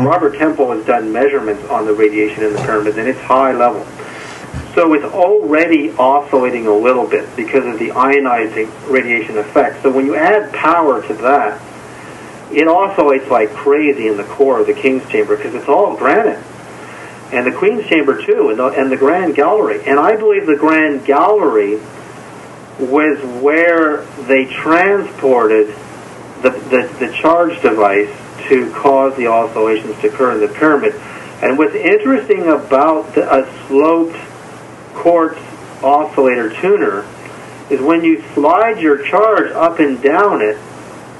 Robert Temple has done measurements on the radiation in the pyramids, and it's high level. So it's already oscillating a little bit because of the ionizing radiation effect. So when you add power to that, it oscillates like crazy in the core of the King's Chamber because it's all granite. And the Queen's Chamber too, and the Grand Gallery. And I believe the Grand Gallery was where they transported the charge device to cause the oscillations to occur in the pyramid. And what's interesting about a sloped quartz oscillator tuner is when you slide your charge up and down it,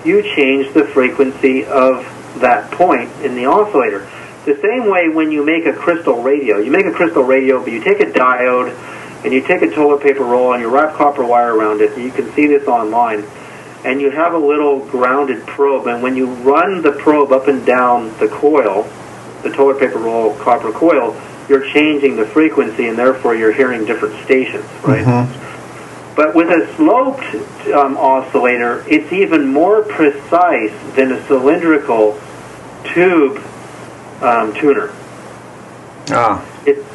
you change the frequency of that point in the oscillator. The same way when you make a crystal radio. You make a crystal radio, but you take a diode and you take a toilet paper roll and you wrap copper wire around it. And you can see this online. And you have a little grounded probe, and when you run the probe up and down the coil, the toilet paper roll copper coil, you're changing the frequency, and therefore you're hearing different stations, right? Mm-hmm. But with a sloped oscillator, it's even more precise than a cylindrical tube tuner.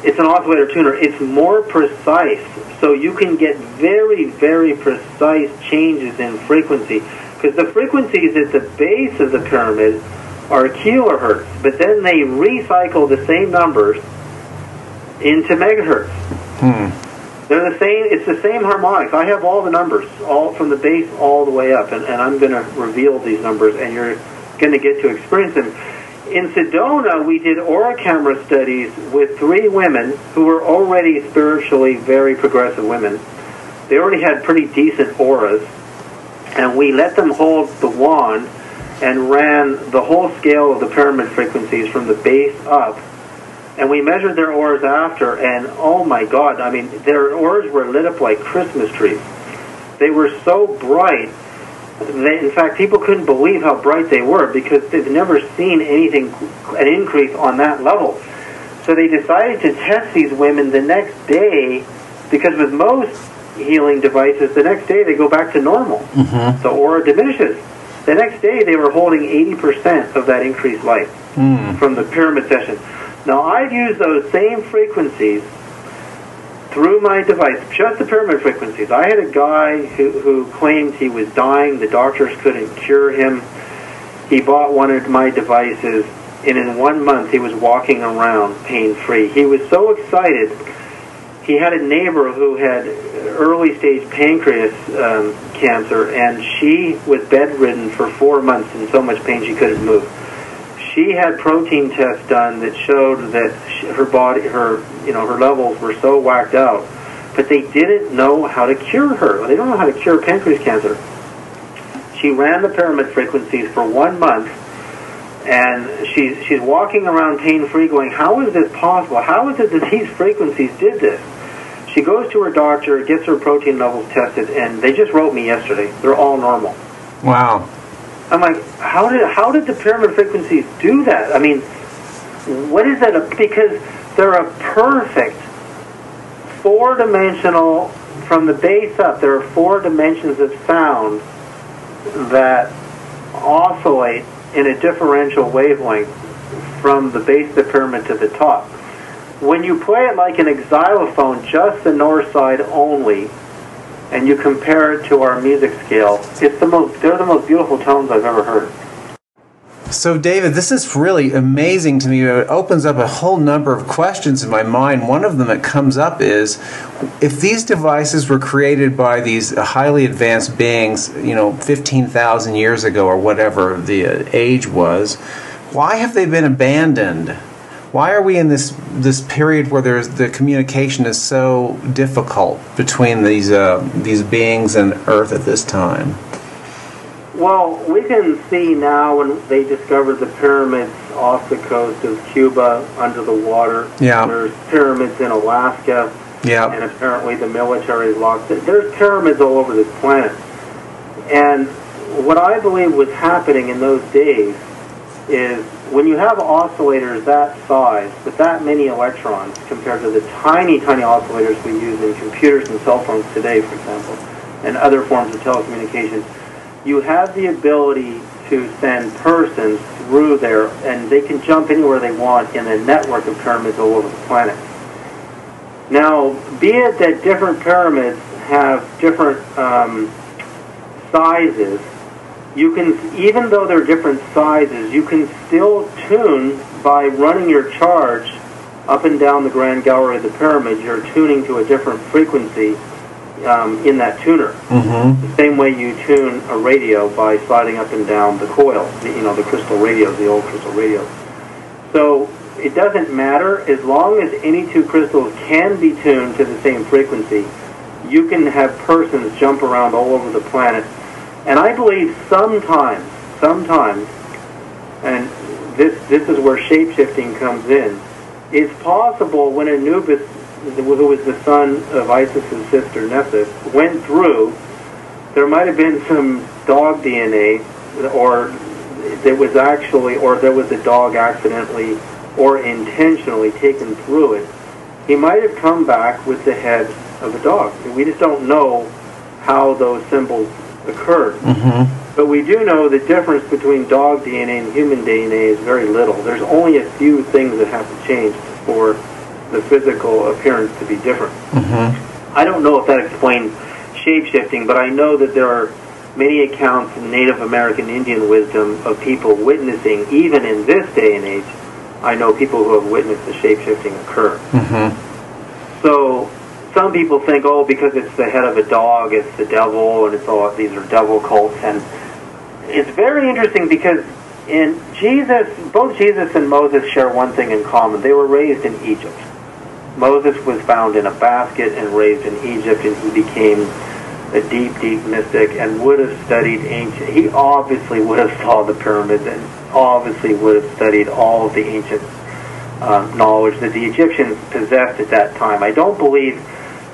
It's an oscillator tuner. It's more precise, so you can get very, very precise changes in frequency, because the frequencies at the base of the pyramid are kilohertz, but then they recycle the same numbers into megahertz. They're the same. It's the same harmonics. I have all the numbers, all from the base all the way up, and I'm going to reveal these numbers, and you're going to get to experience them. In Sedona, we did aura camera studies with 3 women who were already spiritually very progressive women. They already had pretty decent auras, and we let them hold the wand and ran the whole scale of the pyramid frequencies from the base up. And we measured their auras after, and oh my God, I mean, their auras were lit up like Christmas trees. They were so bright. In fact, people couldn't believe how bright they were because they've never seen anything, an increase on that level. So they decided to test these women the next day, because with most healing devices, the next day they go back to normal. The aura diminishes. The next day they were holding 80% of that increased light from the pyramid session. Now I've used those same frequencies through my device, just the pyramid frequencies. I had a guy who claimed he was dying. The doctors couldn't cure him. He bought one of my devices, and in 1 month he was walking around pain-free. He was so excited. He had a neighbor who had early-stage pancreas cancer, and she was bedridden for 4 months in so much pain she couldn't move. She had protein tests done that showed that her body, her levels were so whacked out, but they didn't know how to cure her. They don't know how to cure pancreas cancer. She ran the pyramid frequencies for 1 month, and she's walking around pain-free going, how is this possible? How is it that these frequencies did this? She goes to her doctor, gets her protein levels tested, and they just wrote me yesterday. They're all normal. Wow. I'm like, how did the pyramid frequencies do that? I mean, what is that? Because they're a perfect 4-dimensional, from the base up, there are 4 dimensions of sound that oscillate in a differential wavelength from the base of the pyramid to the top. When you play it like an xylophone, just the north side only, and you compare it to our music scale, they're the most beautiful tones I've ever heard. So, David, this is really amazing to me. It opens up a whole number of questions in my mind. One of them that comes up is, if these devices were created by these highly advanced beings, 15,000 years ago or whatever the age was, why have they been abandoned? Why are we in this period where the communication is so difficult between these beings and Earth at this time? Well, we can see now when they discovered the pyramids off the coast of Cuba under the water. Yeah. There's pyramids in Alaska. Yeah. And apparently the military is locked. There's pyramids all over this planet. And what I believe was happening in those days is when you have oscillators that size with that many electrons compared to the tiny, tiny oscillators we use in computers and cell phones today, for example, and other forms of telecommunications, you have the ability to send persons through there, and they can jump anywhere they want in a network of pyramids all over the planet. Now, be it that different pyramids have different sizes, you can, even though they're different sizes, you can still tune by running your charge up and down the grand gallery of the pyramid. You're tuning to a different frequency in that tuner. The same way you tune a radio by sliding up and down the coil, the crystal radios, the old crystal radios. So it doesn't matter, as long as any two crystals can be tuned to the same frequency, you can have persons jump around all over the planet. And I believe sometimes, and this is where shape-shifting comes in, it's possible when Anubis, who was the son of Isis's sister Nephthys, went through, there might have been some dog DNA, or there was a dog accidentally or intentionally taken through it. He might have come back with the head of a dog. We just don't know how those symbols occurred. But we do know the difference between dog DNA and human DNA is very little. There's only a few things that have to change for the physical appearance to be different. I don't know if that explains shape-shifting, but I know that there are many accounts in Native American Indian wisdom of people witnessing, even in this day and age, I know people who have witnessed the shape-shifting occur. So some people think, oh, because it's the head of a dog, it's the devil, and it's all, these are devil cults. And it's very interesting because both Jesus and Moses share one thing in common. They were raised in Egypt. Moses was found in a basket and raised in Egypt, and he became a deep, deep mystic and would have studied ancient. He obviously would have saw the pyramids and obviously would have studied all of the ancient knowledge that the Egyptians possessed at that time. I don't believe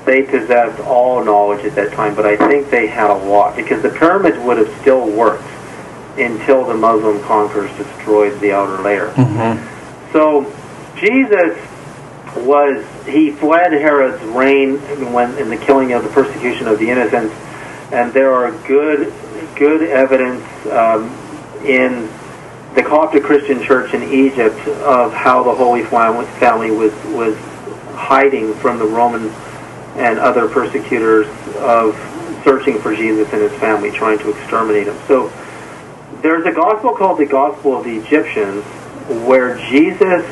they possessed all knowledge at that time, but I think they had a lot, because the pyramids would have still worked until the Muslim conquerors destroyed the outer layer. So Jesus he fled Herod's reign in the killing of the persecution of the innocents, and there are good evidence in the Coptic Christian Church in Egypt of how the Holy Family was hiding from the Roman and other persecutors of searching for Jesus and his family, trying to exterminate him. So there's a gospel called the Gospel of the Egyptians, where Jesus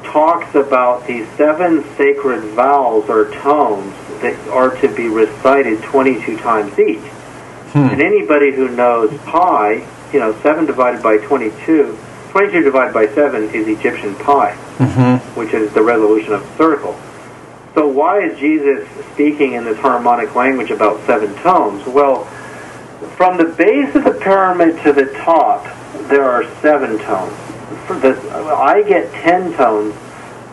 talks about these 7 sacred vowels or tones that are to be recited 22 times each. And anybody who knows pi, 7 divided by 22, 22 divided by 7 is Egyptian pi, which is the resolution of a circle. So why is Jesus speaking in this harmonic language about 7 tones? Well, from the base of the pyramid to the top, there are 7 tones. I get 10 tones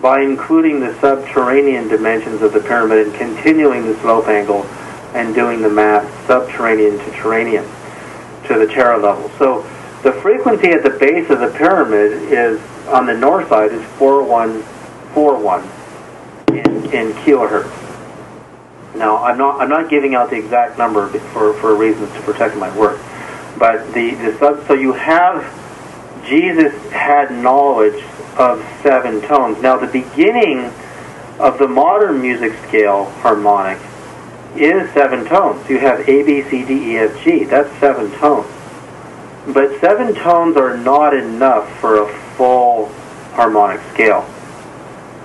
by including the subterranean dimensions of the pyramid and continuing the slope angle and doing the math subterranean to terranean to the Terra level. So the frequency at the base of the pyramid is, on the north side, is 4141 in kilohertz. Now, I'm not giving out the exact number for reasons to protect my work, but so you have, Jesus had knowledge of 7 tones. Now, the beginning of the modern music scale harmonic is 7 tones. You have A, B, C, D, E, F, G. That's 7 tones. But 7 tones are not enough for a full harmonic scale.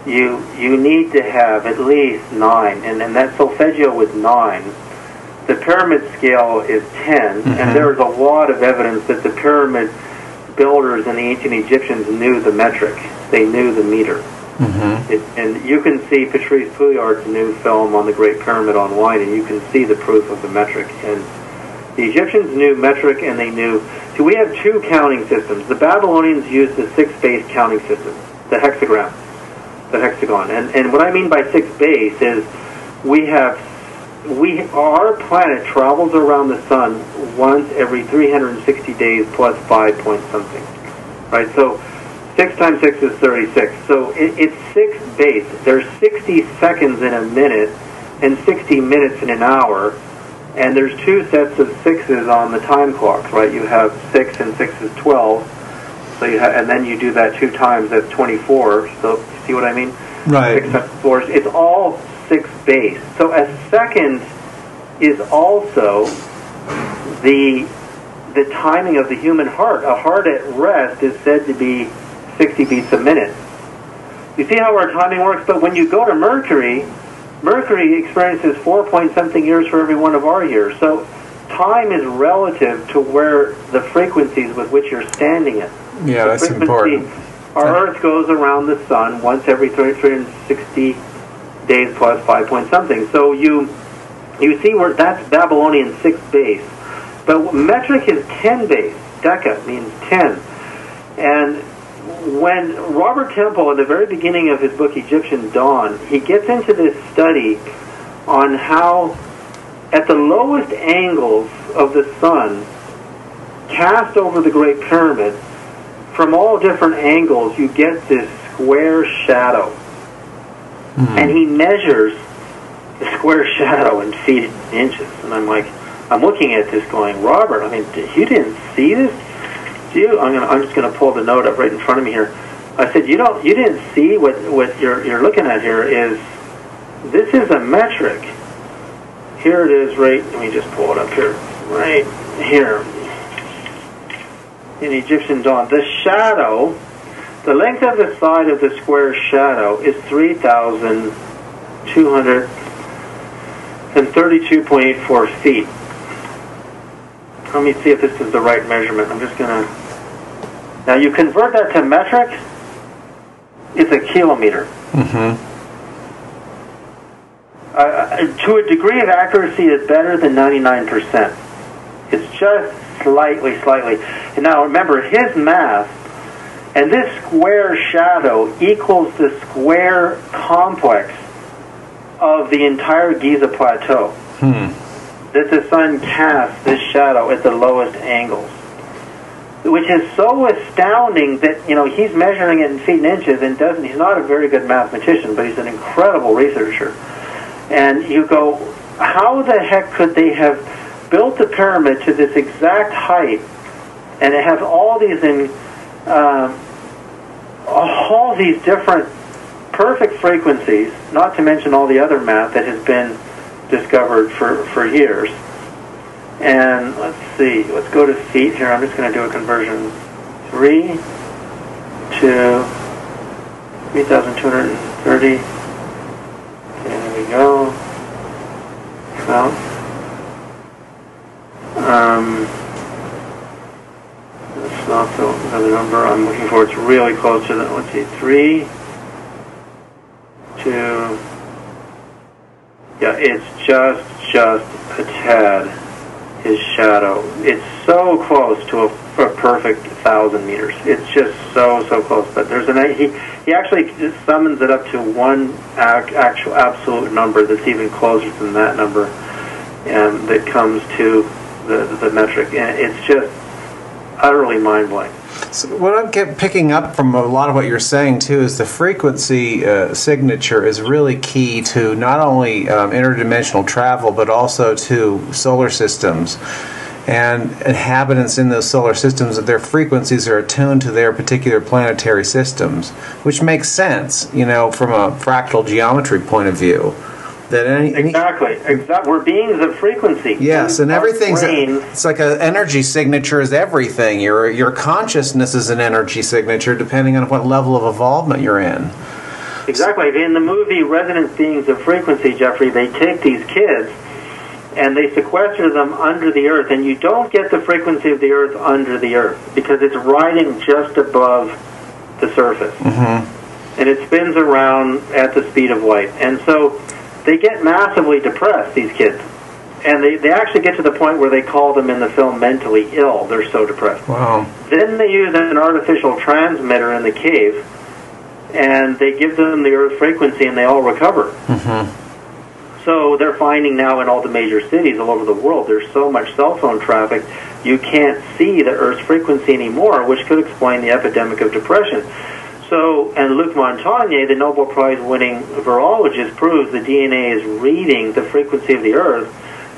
You need to have at least 9, and that solfeggio was 9. The pyramid scale is 10, and there's a lot of evidence that the pyramid builders and the ancient Egyptians knew the metric. They knew the meter. And you can see Patrice Pouillard's new film on the Great Pyramid online, and you can see the proof of the metric. And the Egyptians knew metric, and they knew. So we have 2 counting systems. The Babylonians used the 6-base counting system, the hexagon. And what I mean by 6 base is our planet travels around the sun once every 360 days plus 5 point something, right? So 6 times 6 is 36. So it's 6 base. There's 60 seconds in a minute and 60 minutes in an hour, And there's two sets of 6s on the time clocks, right? You have 6 and 6 is 12. So and then you do that 2 times, that's 24. So, see what I mean? Right. 6 times 4. It's all 6 base. So a second is also the timing of the human heart. A heart at rest is said to be 60 beats a minute. You see how our timing works? But when you go to Mercury experiences 4-point-something years for every one of our years. So time is relative to where the frequencies with which you're standing in. Yeah, that's important. Our Earth goes around the sun once every 360 days plus 5-point-something. So you see where that's Babylonian 6 base. But metric is 10 base. Deca means 10. And when Robert Temple, at the very beginning of his book Egyptian Dawn, he gets into this study on how at the lowest angles of the sun cast over the Great Pyramid, from all different angles you get this square shadow. And he measures the square shadow in feet and inches. And I'm looking at this going, Robert, I mean, you didn't see this? I'm just going to pull the note up right in front of me here. I said, you didn't see what you're looking at here is, this is a metric. Here it is, right, let me just pull it up here, right here. In Egyptian Dawn, the shadow, the length of the side of the square shadow is 3,232.84 feet. Let me see if this is the right measurement. I'm just going to... Now, you convert that to metric, it's a kilometer. To a degree of accuracy, it's better than 99%. It's just slightly. And now, remember, his math, and this square shadow equals the square complex of the entire Giza Plateau. That the sun casts this shadow at the lowest angles, which is so astounding that he's measuring it in feet and inches and he's not a very good mathematician, but he's an incredible researcher. And you go, how the heck could they have built the pyramid to this exact height, and it has all these different perfect frequencies, not to mention all the other math that has been discovered for years. And let's see, let's go to feet here. I'm just going to do a conversion. 3 to 3,230. Okay, there we go. Well, that's not the number I'm looking for. It's really close to that. Let's see, 3 to... Yeah, it's just a tad, his shadow. It's so close to a perfect 1,000 meters. It's just so close. But there's he actually just summons it up to one actual absolute number that's even closer than that number, and that comes to the metric. And it's just utterly mind-blowing. So what I'm picking up from a lot of what you're saying, too, is the frequency signature is really key to not only interdimensional travel, but also to solar systems. And inhabitants in those solar systems, their frequencies are attuned to their particular planetary systems, which makes sense, from a fractal geometry point of view. That exactly. We're beings of frequency. Yes, and everything's it's like an energy signature is everything. Your consciousness is an energy signature, depending on what level of involvement you're in. Exactly. In the movie Resonance Beings of Frequency, Jeffrey, they take these kids and they sequester them under the Earth, and you don't get the frequency of the Earth under the Earth because it's riding just above the surface, and it spins around at the speed of light, and so they get massively depressed, these kids. And they actually get to the point where they call them in the film mentally ill. They're so depressed. Wow. Then they use an artificial transmitter in the cave, and they give them the Earth frequency, and they all recover. So they're finding now in all the major cities all over the world, there's so much cell phone traffic, you can't see the Earth's frequency anymore, which could explain the epidemic of depression. So, and Luc Montagnier, the Nobel Prize-winning virologist, proves the DNA is reading the frequency of the Earth,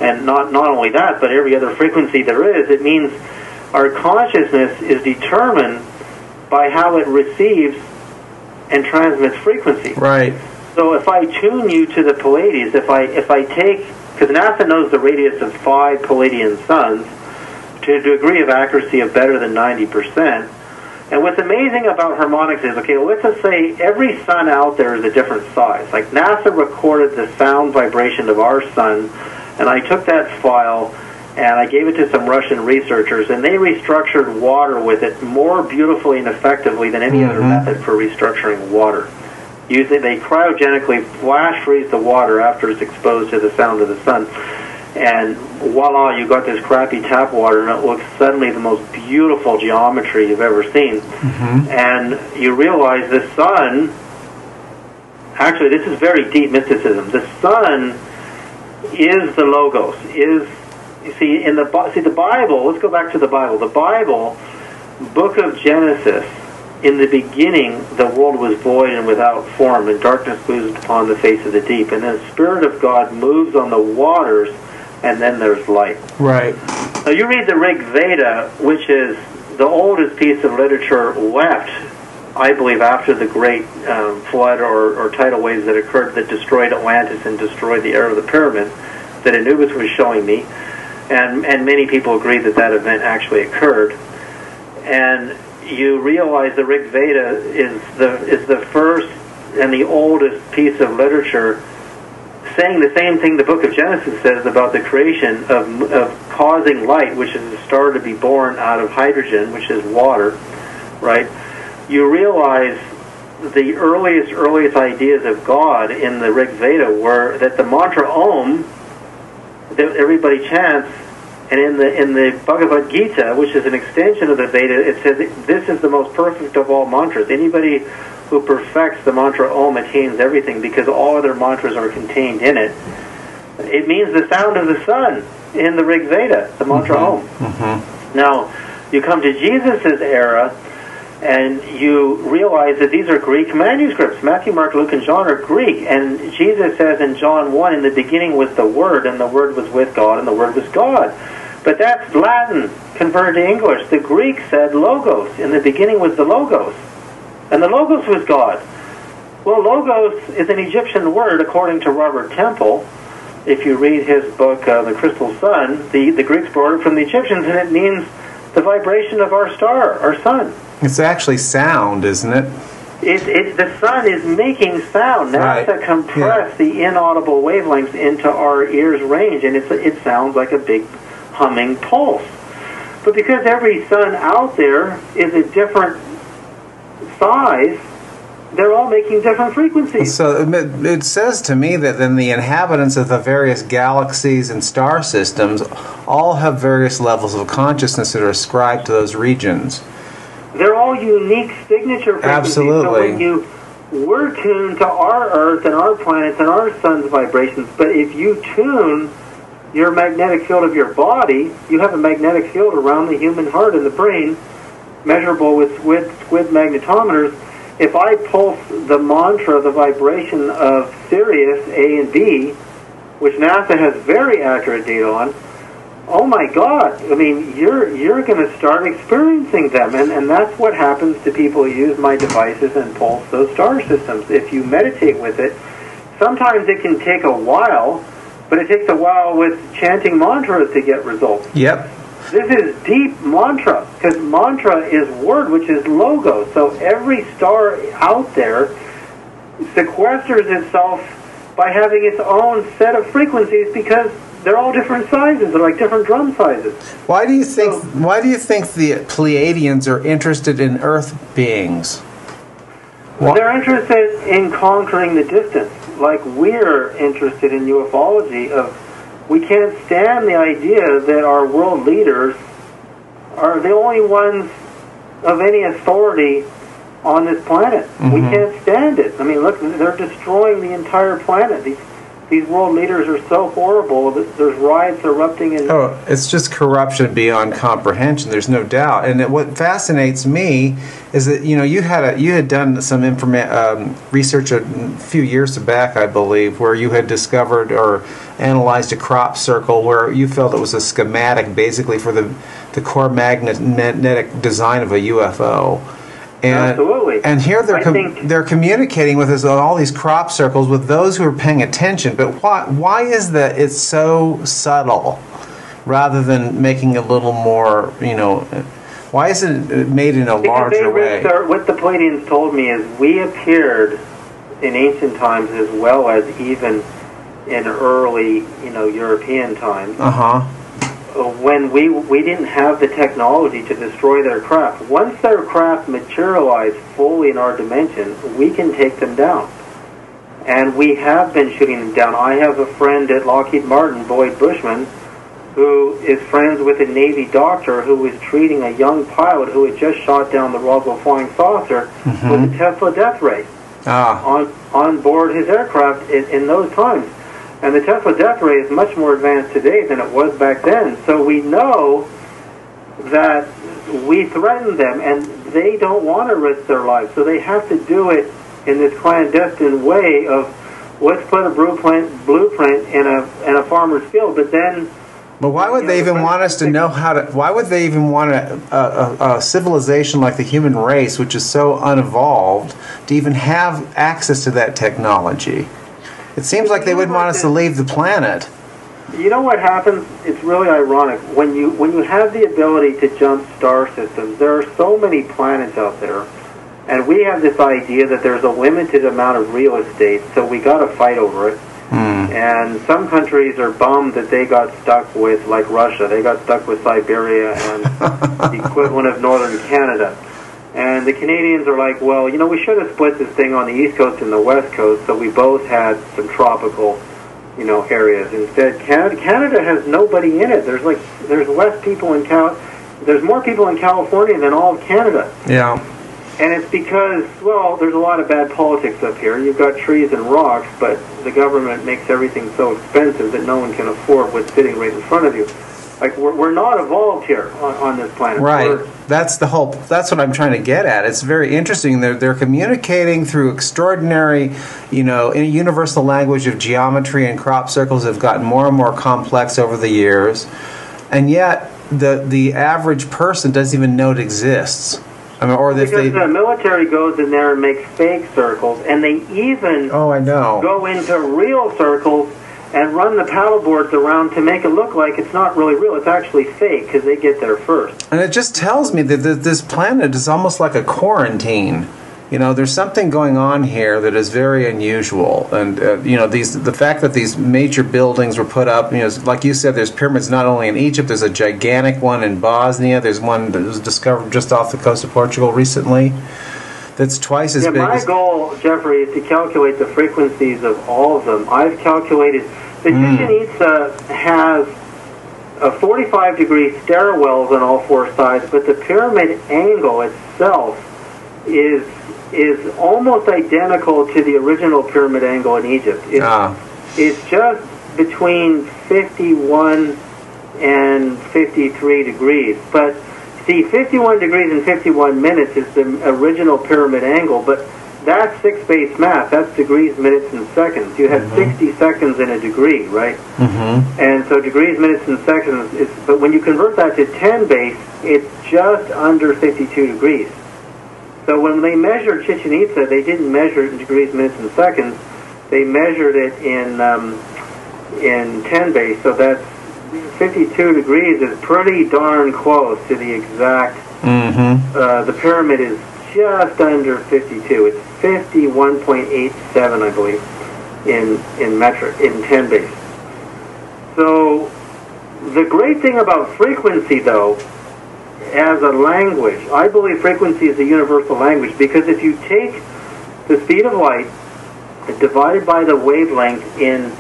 And not only that, but every other frequency there is. It means our consciousness is determined by how it receives and transmits frequency. Right. So if I tune you to the Pleiades, if I take, because NASA knows the radius of 5 Palladian suns to a degree of accuracy of better than 90%. And what's amazing about harmonics is, okay, let's just say every sun out there is a different size. Like NASA recorded the sound vibration of our sun, and I took that file and I gave it to some Russian researchers, and they restructured water with it more beautifully and effectively than any other method for restructuring water. Usually they cryogenically flash freeze the water after it's exposed to the sound of the sun. And voila, you got this crappy tap water, and it looks suddenly the most beautiful geometry you've ever seen. And you realize the sun, actually this is very deep mysticism, the sun is the Logos, is, you see, the Bible, let's go back to the Bible, book of Genesis, in the beginning the world was void and without form, and darkness moved upon the face of the deep, and then the Spirit of God moves on the waters, and then there's light. Right. Now you read the Rig Veda, which is the oldest piece of literature left, I believe, after the great flood or tidal waves that occurred that destroyed Atlantis and destroyed the era of the pyramid, that Anubis was showing me, and many people agree that that event actually occurred. And you realize the Rig Veda is the first and the oldest piece of literature saying the same thing the book of Genesis says about the creation of causing light, which is a star to be born out of hydrogen, which is water, right? You realize the earliest ideas of God in the Rig Veda were that the mantra Om, that everybody chants, and in the Bhagavad Gita, which is an extension of the Veda, it says this is the most perfect of all mantras. Anybody who perfects the mantra Om attains everything, because all other mantras are contained in it. It means the sound of the sun in the Rig Veda, the mantra Om. Now, you come to Jesus' era, and you realize that these are Greek manuscripts. Matthew, Mark, Luke, and John are Greek. And Jesus says in John 1, in the beginning was the Word, and the Word was with God, and the Word was God. But that's Latin converted to English. The Greek said Logos. In the beginning was the Logos. And the Logos was God. Well, Logos is an Egyptian word, according to Robert Temple. If you read his book, The Crystal Sun, the Greeks borrowed it from the Egyptians, and it means the vibration of our star, our sun. It's actually sound, isn't it? The sun is making sound. NASA compressed the inaudible wavelengths into our ears' range, and it sounds like a big humming pulse. But because every sun out there is a different size, they're all making different frequencies. So it says to me that then the inhabitants of the various galaxies and star systems all have various levels of consciousness that are ascribed to those regions. They're all unique signature frequencies. Absolutely. So we're tuned to our Earth and our planets and our sun's vibrations, but if you tune your magnetic field of your body, you have a magnetic field around the human heart and the brain, measurable with magnetometers. If I pulse the mantra, the vibration of Sirius A and B, which NASA has very accurate data on, oh my God! I mean, you're going to start experiencing them, and that's what happens to people who use my devices and pulse those star systems. If you meditate with it, sometimes it can take a while, but it takes a while with chanting mantras to get results. Yep. This is deep mantra, because mantra is word, which is logo. So every star out there sequesters itself by having its own set of frequencies, because they're all different sizes. They're like different drum sizes. Why do you think the Pleiadians are interested in Earth beings? They're interested in conquering the distance, like we're interested in ufology. We can't stand the idea that our world leaders are the only ones of any authority on this planet. We can't stand it. I mean, look, they're destroying the entire planet. these world leaders are so horrible that there's riots erupting in... Oh, it's just corruption beyond comprehension. There's no doubt. And what fascinates me is that you had done some research a few years back, I believe, where you had discovered or analyzed a crop circle where you felt it was a schematic, basically, for the core magnetic design of a UFO. And, absolutely. And here they're communicating with us on all these crop circles with those who are paying attention. But why is that it's so subtle rather than making a little more, why isn't it made in a larger way? What the Pleiadians told me is we appeared in ancient times as well as even in early, European times. When we didn't have the technology to destroy their craft. Once their craft materialized fully in our dimension, we can take them down. And we have been shooting them down. I have a friend at Lockheed Martin, Boyd Bushman, who is friends with a Navy doctor who was treating a young pilot who had just shot down the Roswell flying saucer with a Tesla death ray on board his aircraft in those times. And the Tesla death ray is much more advanced today than it was back then. So we know that we threaten them, and they don't want to risk their lives. So they have to do it in this clandestine way of, let's put a blueprint in a farmer's field, but then... But why would they even want us to know how to... Why would they even want a civilization like the human race, which is so unevolved, to even have access to that technology? It seems like they would want us to leave the planet. You know what happens? It's really ironic. When you have the ability to jump star systems, there are so many planets out there, and we have this idea that there's a limited amount of real estate, so we got to fight over it. And some countries are bummed that they got stuck with, like Russia, they got stuck with Siberia and the equivalent of northern Canada. And the Canadians are like, well, we should have split this thing on the East Coast and the West Coast, so we both had some tropical, areas. Instead, Canada has nobody in it. There's less people there's more people in California than all of Canada. Yeah. And it's because, well, there's a lot of bad politics up here. You've got trees and rocks, but the government makes everything so expensive that no one can afford what's sitting right in front of you. Like, we're not evolved here on this planet. Right. That's what I'm trying to get at. It's very interesting. They're communicating through extraordinary, in a universal language of geometry, and crop circles have gotten more and more complex over the years. And yet, the average person doesn't even know it exists. Because the military goes in there and makes fake circles, and they even go into real circles and run the paddle boards around to make it look like it's not really real. It's actually fake because they get there first. And it just tells me that this planet is almost like a quarantine. There's something going on here that is very unusual. And, the fact that these major buildings were put up, like you said, there's pyramids not only in Egypt, there's a gigantic one in Bosnia. There's one that was discovered just off the coast of Portugal recently that's twice as big. My goal, Jeffrey, is to calculate the frequencies of all of them. I've calculated the Chichen Itza has a 45-degree stairwells on all four sides, but the pyramid angle itself is almost identical to the original pyramid angle in Egypt. It's just between 51 and 53 degrees. But see, 51 degrees and 51 minutes is the original pyramid angle, but that's six-base math. That's degrees, minutes, and seconds. You have 60 seconds in a degree, right? And so degrees, minutes, and seconds but when you convert that to 10 base, it's just under 52 degrees. So when they measured Chichen Itza, they didn't measure it in degrees, minutes, and seconds. They measured it in 10 base. So that's 52 degrees is pretty darn close to the exact. The pyramid is just under 52. It's 51.87, I believe, in metric, in 10 base. So the great thing about frequency, though, as a language, I believe frequency is a universal language, because if you take the speed of light divided by the wavelength in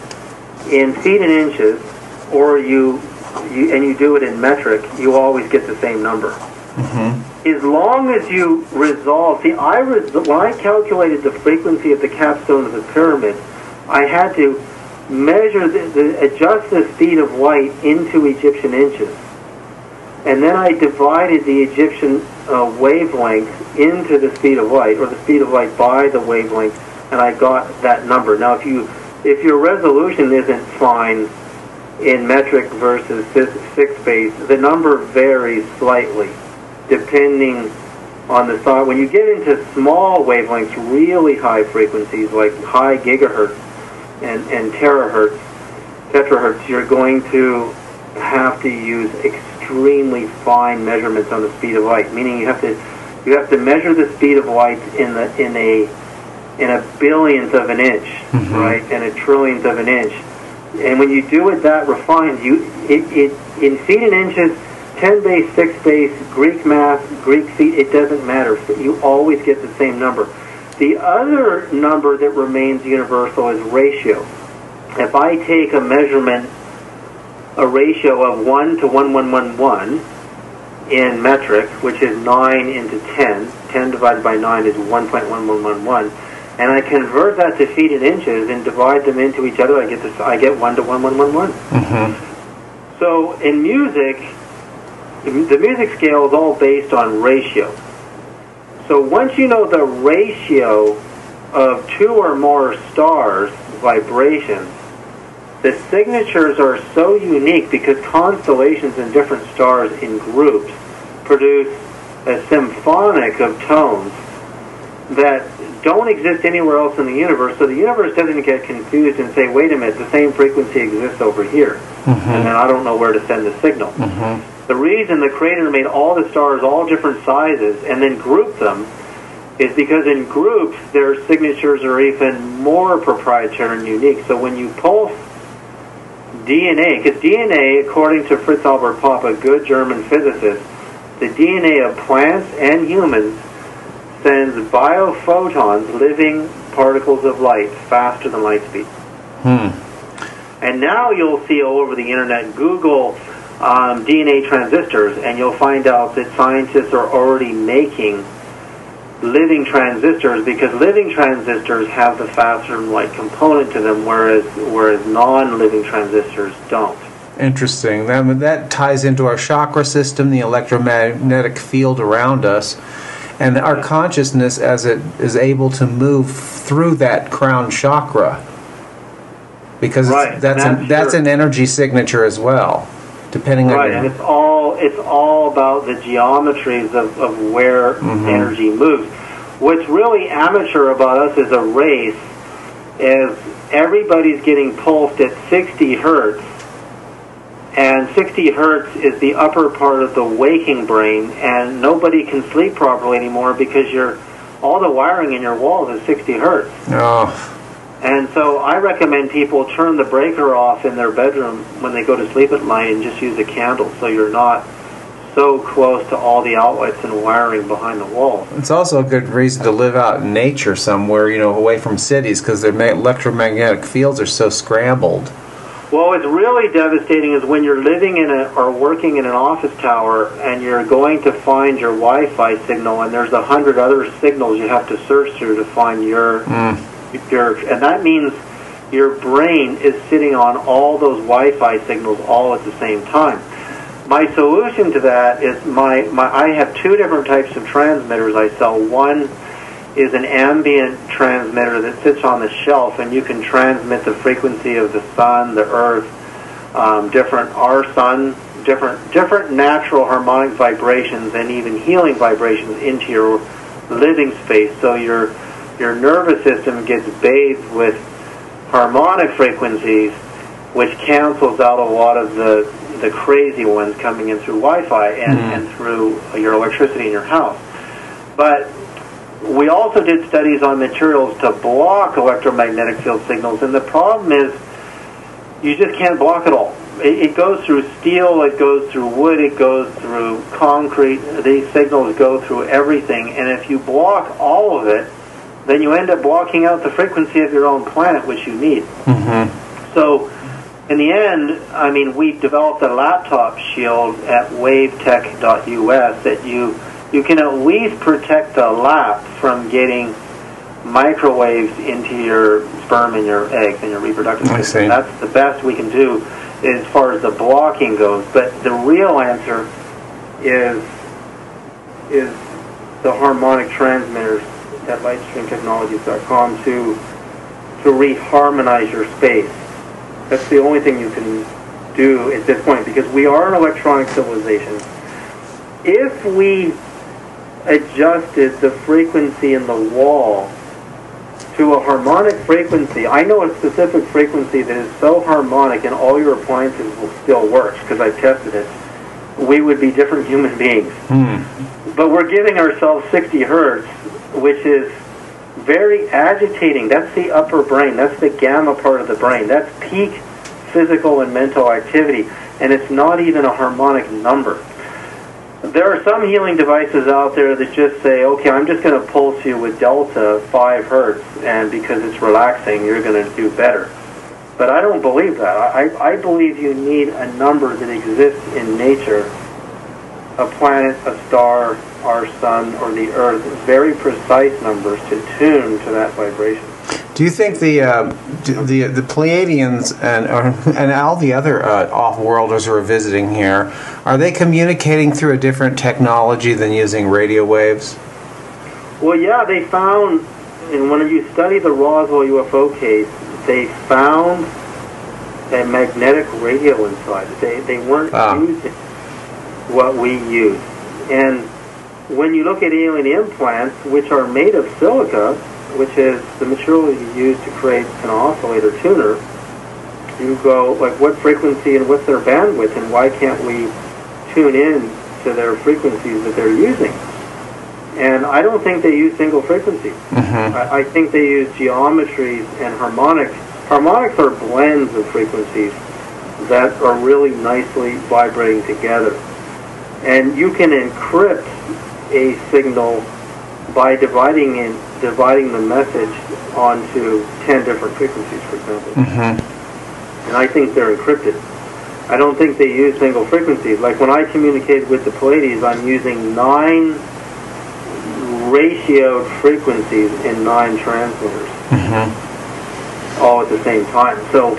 feet and inches, or you do it in metric, you always get the same number. As long as you resolve, see, when I calculated the frequency of the capstone of the pyramid, I had to adjust the speed of light into Egyptian inches. And then I divided the Egyptian wavelength into the speed of light, or the speed of light by the wavelength, and I got that number. Now, if your resolution isn't fine in metric versus 6 base, the number varies slightly depending on the size. When you get into small wavelengths, really high frequencies like high gigahertz and tetrahertz, you're going to have to use extremely fine measurements on the speed of light. Meaning you have to measure the speed of light in a billionth of an inch, right, and a trillionth of an inch. And when you do it that refined, in feet and inches, 10 base, 6 base, Greek math, Greek feet, it doesn't matter. You always get the same number. The other number that remains universal is ratio. If I take a measurement, a ratio of 1 to 1111 in metric, which is 9 into 10, 10 divided by 9 is 1.1111, and I convert that to feet and inches and divide them into each other, I get 1 to 1111. So in music, the music scale is all based on ratio. So once you know the ratio of 2 or more stars vibrations, the signatures are so unique because constellations and different stars in groups produce a symphonic of tones that don't exist anywhere else in the universe. So the universe doesn't get confused and say, wait a minute, the same frequency exists over here. And then I don't know where to send the signal. The reason the Creator made all the stars all different sizes and then grouped them is because in groups their signatures are even more proprietary and unique. So when you pulse DNA, because DNA, according to Fritz Albert Popp, a good German physicist, the DNA of plants and humans sends biophotons, living particles of light, faster than light speed. And now you'll see all over the internet, Google DNA transistors, and you'll find out that scientists are already making living transistors, because living transistors have the faster than light component to them, whereas non-living transistors don't. Interesting. That ties into our chakra system, the electromagnetic field around us, and our consciousness as it is able to move through that crown chakra, because that's an energy signature as well, depending on and it's all about the geometries of where energy moves. What's really amateur about us as a race is everybody's getting pulsed at 60 hertz, and 60 hertz is the upper part of the waking brain, and nobody can sleep properly anymore because all the wiring in your walls is 60 hertz. And so I recommend people turn the breaker off in their bedroom when they go to sleep at night and just use a candle, so you're not so close to all the outlets and wiring behind the walls. It's also a good reason to live out in nature somewhere, away from cities, because their electromagnetic fields are so scrambled. Well, what's really devastating is when you're living or working in an office tower and you're going to find your Wi-Fi signal, and there's 100 other signals you have to search through to find and that means your brain is sitting on all those Wi-Fi signals all at the same time. My solution to that is I have 2 different types of transmitters I sell. One is an ambient transmitter that sits on the shelf, and you can transmit the frequency of the sun, the earth, different natural harmonic vibrations, and even healing vibrations into your living space. So your nervous system gets bathed with harmonic frequencies, which cancels out a lot of the crazy ones coming in through Wi-Fi and through your electricity in your house. But we also did studies on materials to block electromagnetic field signals, and the problem is you just can't block it all. It goes through steel, it goes through wood, it goes through concrete. These signals go through everything, and if you block all of it, then you end up blocking out the frequency of your own planet, which you need. So in the end, we developed a laptop shield at wavetech.us that you can at least protect the lap from getting microwaves into your sperm and your eggs and your reproductive system. That's the best we can do as far as the blocking goes. But the real answer is the harmonic transmitters at lightstreamtechnologies.com to reharmonize your space. That's the only thing you can do at this point, because we are an electronic civilization. If we adjusted the frequency in the wall to a harmonic frequency, I know a specific frequency that is so harmonic and all your appliances will still work, because I've tested it, we would be different human beings. But we're giving ourselves 60 hertz, which is very agitating. That's the upper brain. That's the gamma part of the brain. That's peak physical and mental activity, and it's not even a harmonic number. There are some healing devices out there that just say, okay, I'm just going to pulse you with delta 5 hertz, and because it's relaxing, you're going to do better. But I don't believe that. I believe you need a number that exists in nature, a planet, a star, our sun, or the earth, very precise numbers to tune to that vibration. Do you think the Pleiadians and all the other off-worlders who are visiting here, are they communicating through a different technology than using radio waves? Well, yeah, they found, and when you study the Roswell UFO case, they found a magnetic radio inside. They weren't using what we use. And when you look at alien implants, which are made of silica, which is the material you use to create an oscillator tuner, you go, like, what frequency and what's their bandwidth, and why can't we tune in to their frequencies that they're using? And I don't think they use single frequencies. I think they use geometries and harmonics. Harmonics are blends of frequencies that are really nicely vibrating together. And you can encrypt a signal by dividing the message onto 10 different frequencies, for example. And I think they're encrypted. I don't think they use single frequencies. Like when I communicate with the Pleiades, I'm using 9 ratioed frequencies in 9 transmitters, all at the same time. So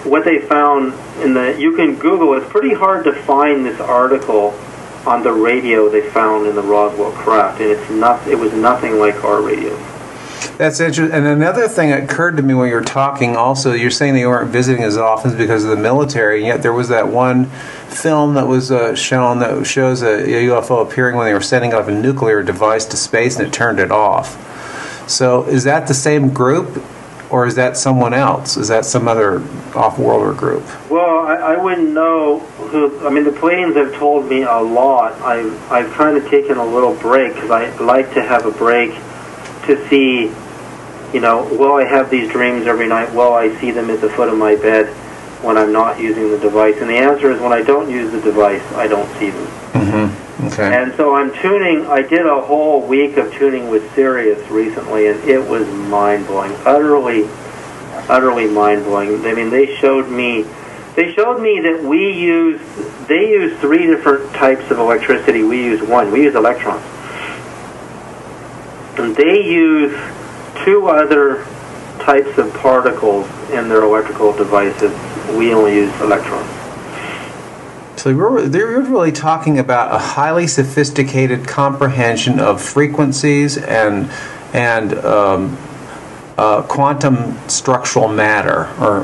what they found you can Google, it's pretty hard to find this article on the radio they found in the Roswell craft, and it was nothing like our radio. That's interesting. And another thing that occurred to me when you were talking also, you're saying they weren't visiting as often because of the military, and yet there was that one film that was shown that shows a UFO appearing when they were sending up a nuclear device to space and it turned it off. So is that the same group, or is that someone else? Is that some other off-worlder group? Well, I wouldn't know who. I mean, the Pleiadians have told me a lot. I've kind of taken a little break because I like to have a break to see, will I have these dreams every night? Will I see them at the foot of my bed when I'm not using the device? And the answer is when I don't use the device, I don't see them. Okay. And so I'm tuning. I did a whole week of tuning with Sirius recently, and it was mind-blowing, utterly mind-blowing. I mean, they showed me that they use 3 different types of electricity. We use 1. We use electrons. And they use 2 other types of particles in their electrical devices. We only use electrons. So they're really talking about a highly sophisticated comprehension of frequencies and quantum structural matter or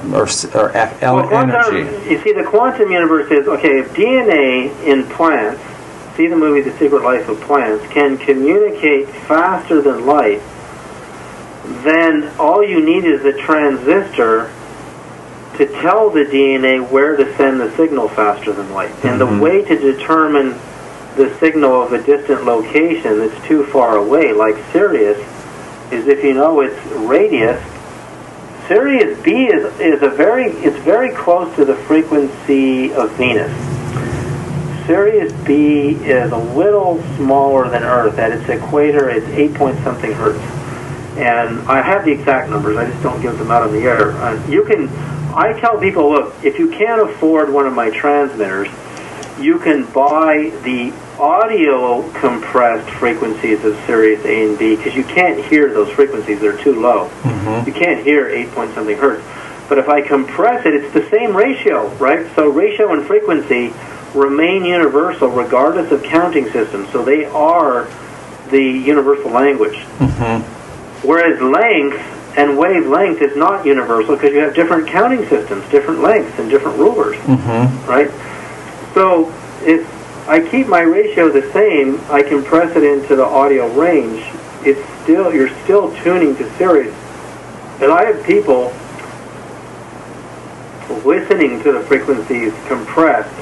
energy. You see, the quantum universe is, okay, if DNA in plants, see the movie The Secret Life of Plants, can communicate faster than light, then all you need is a transistor to tell the DNA where to send the signal faster than light. And the way to determine the signal of a distant location that's too far away, like Sirius, is if you know its radius. Sirius B it's very close to the frequency of Venus. Sirius B is a little smaller than Earth. At its equator, it's 8-point-something hertz. And I have the exact numbers. I just don't give them out on the air. I tell people, look, if you can't afford one of my transmitters, you can buy the audio compressed frequencies of Sirius A and B, because you can't hear those frequencies, they're too low. You can't hear 8 point something hertz. But if I compress it, it's the same ratio, right? So ratio and frequency remain universal regardless of counting systems. So they are the universal language. Whereas length and wavelength is not universal because you have different counting systems, different lengths, and different rulers, right? So if I keep my ratio the same, I compress it into the audio range, you're still tuning to Sirius. And I have people listening to the frequencies compressed,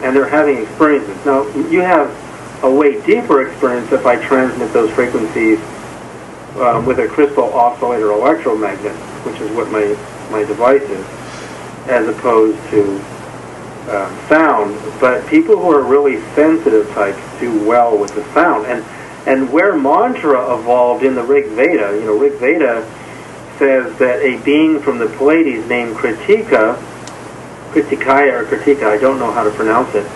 and they're having experiences. Now, you have a way deeper experience if I transmit those frequencies with a crystal oscillator electromagnet, which is what my device is, as opposed to sound. But people who are really sensitive types do well with the sound. And where mantra evolved in the Rig Veda, Rig Veda says that a being from the Pleiades named Kritika, I don't know how to pronounce it,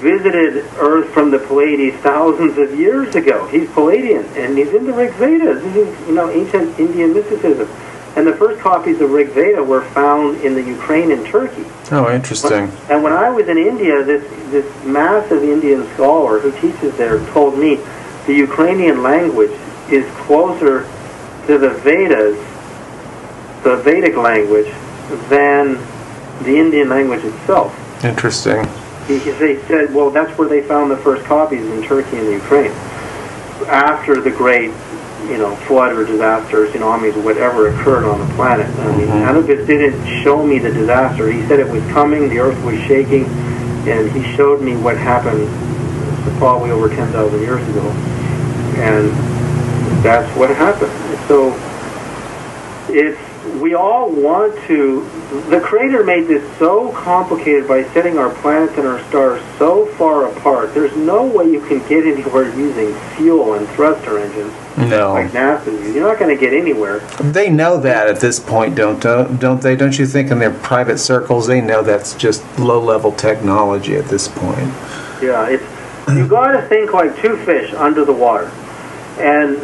visited Earth from the Pleiades thousands of years ago. He's Palladian, and he's in the Rig Veda. This is, ancient Indian mysticism. And the first copies of Rig Veda were found in the Ukraine and Turkey. Oh, interesting. And when I was in India, this massive Indian scholar who teaches there told me the Ukrainian language is closer to the Vedas, the Vedic language, than the Indian language itself. Interesting. They said, well, that's where they found the first copies in Turkey and Ukraine. After the great, flood or disaster, tsunamis, whatever occurred on the planet. I mean, Anubis didn't show me the disaster. He said it was coming, the earth was shaking, and he showed me what happened probably over 10,000 years ago. And that's what happened. So we all want to, the Creator made this so complicated by setting our planets and our stars so far apart. There's no way you can get anywhere using fuel and thruster engines. No. Like NASA uses. You're not going to get anywhere. They know that at this point, don't they? Don't you think in their private circles they know that's just low-level technology at this point? Yeah, you got to think like two fish under the water. And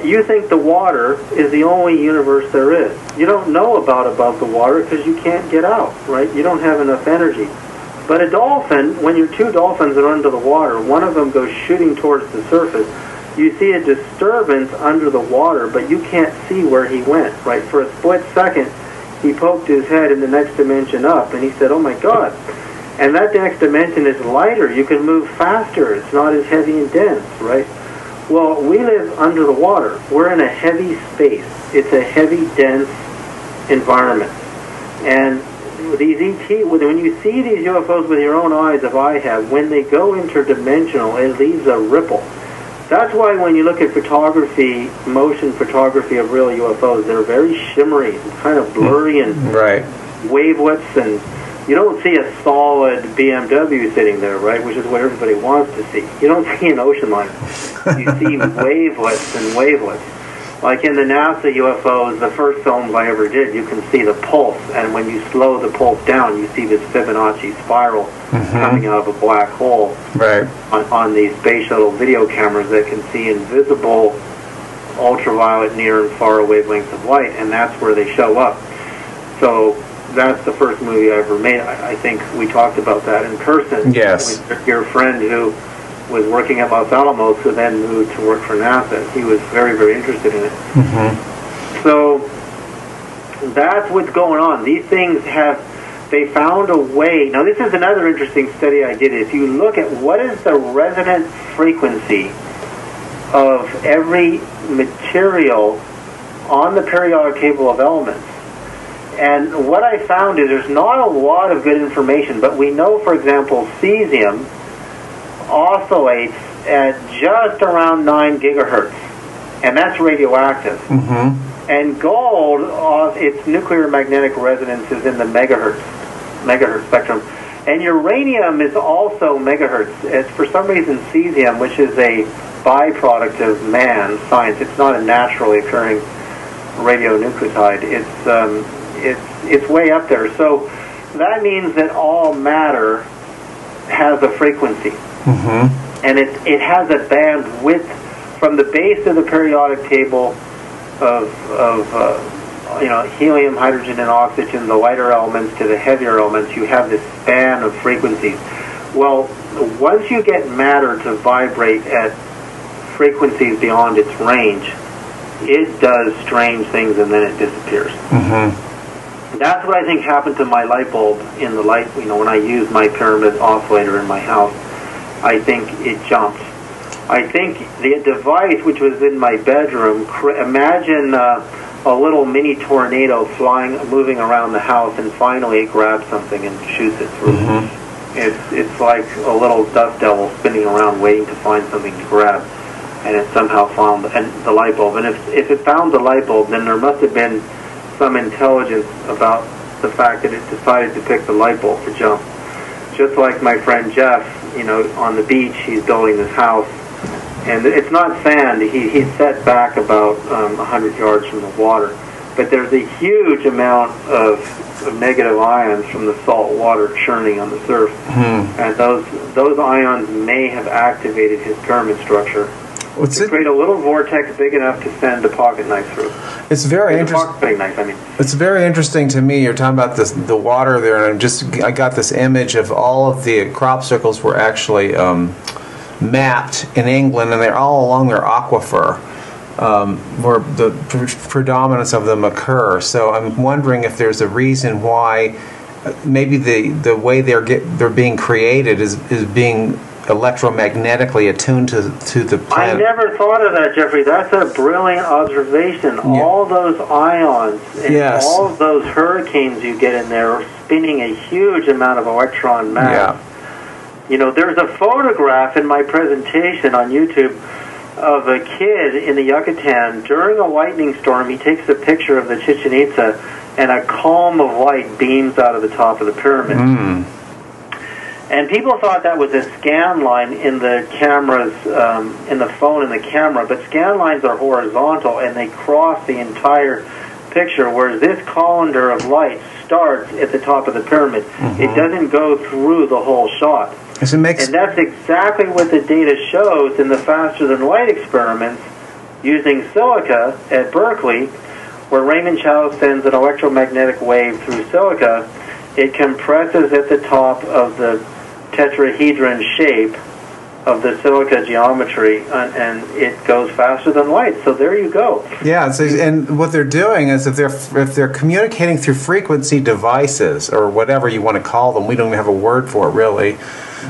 you think the water is the only universe there is. You don't know about above the water because you can't get out, right? You don't have enough energy. But a dolphin, when your two dolphins are under the water, one of them goes shooting towards the surface, you see a disturbance under the water, but you can't see where he went, right? For a split second, he poked his head in the next dimension up, and he said, oh my God. And that next dimension is lighter. You can move faster. It's not as heavy and dense, right? Well, we live under the water. We're in a heavy space. It's a heavy, dense environment. And these ET, when you see these UFOs with your own eyes, if I have, when they go interdimensional, it leaves a ripple. That's why when you look at photography, motion photography of real UFOs, they're very shimmery, kind of blurry, and wavelets, and you don't see a solid BMW sitting there, right, which is what everybody wants to see. You don't see an ocean liner. You see wavelets and wavelets. Like in the NASA UFOs, the first films I ever did, you can see the pulse, and when you slow the pulse down, you see this Fibonacci spiral coming out of a black hole on these space shuttle video cameras that can see invisible ultraviolet, near and far wavelengths of light, and that's where they show up. So that's the first movie I ever made. I think we talked about that in person. Yes. With your friend who was working at Los Alamos, who then moved to work for NASA. He was very, very interested in it. So that's what's going on. These things they found a way. Now, this is another interesting study I did. If you look at what is the resonant frequency of every material on the periodic table of elements, and what I found is there's not a lot of good information, but we know, for example, cesium oscillates at just around 9 gigahertz, and that's radioactive. And gold, its nuclear magnetic resonance is in the megahertz spectrum. And uranium is also megahertz. It's for some reason cesium, which is a byproduct of man science. It's not a naturally occurring radionucleotide. It's way up there. So that means that all matter has a frequency. and it has a band width from the base of the periodic table of helium, hydrogen, and oxygen, the lighter elements, to the heavier elements. You have this span of frequencies. Well, once you get matter to vibrate at frequencies beyond its range, it does strange things, and then it disappears. Mm-hmm. That's what I think happened to my light bulb in the light. When I use my pyramid oscillator in my house, I think it jumped. I think the device, which was in my bedroom, imagine a little mini tornado moving around the house, and finally it grabs something and shoots it through. Mm-hmm. It's like a little dust devil spinning around waiting to find something to grab, and it somehow found the light bulb. And if it found the light bulb, then there must have been some intelligence about the fact that it decided to pick the light bulb to jump. Just like my friend Jeff, on the beach, he's building this house, and it's not sand. He's set back about 100 yards from the water, but there's a huge amount of negative ions from the salt water churning on the surf, and those ions may have activated his pyramid structure to create a little vortex big enough to send a pocket knife through. It's very interesting. It's very interesting to me. You're talking about the water there, and I got this image of all of the crop circles were actually mapped in England, and they're all along their aquifer, where the predominance of them occur. So I'm wondering if there's a reason why maybe the way they're being created is being electromagnetically attuned to the planet. I never thought of that, Jeffrey. That's a brilliant observation. Yeah. All those ions and all of those hurricanes you get in there are spinning a huge amount of electron mass. Yeah. There's a photograph in my presentation on YouTube of a kid in the Yucatan during a lightning storm. He takes a picture of the Chichen Itza, and a column of light beams out of the top of the pyramid. And people thought that was a scan line in the cameras, in the phone and the camera, but scan lines are horizontal and they cross the entire picture, whereas this colander of light starts at the top of the pyramid. It doesn't go through the whole shot. And that's exactly what the data shows in the faster-than-light experiments using silica at Berkeley, where Raymond Chow sends an electromagnetic wave through silica. It compresses at the top of the tetrahedron shape of the silica geometry, and it goes faster than light. So there you go. Yeah, and what they're doing is if they're communicating through frequency devices, or whatever you want to call them, we don't even have a word for it really,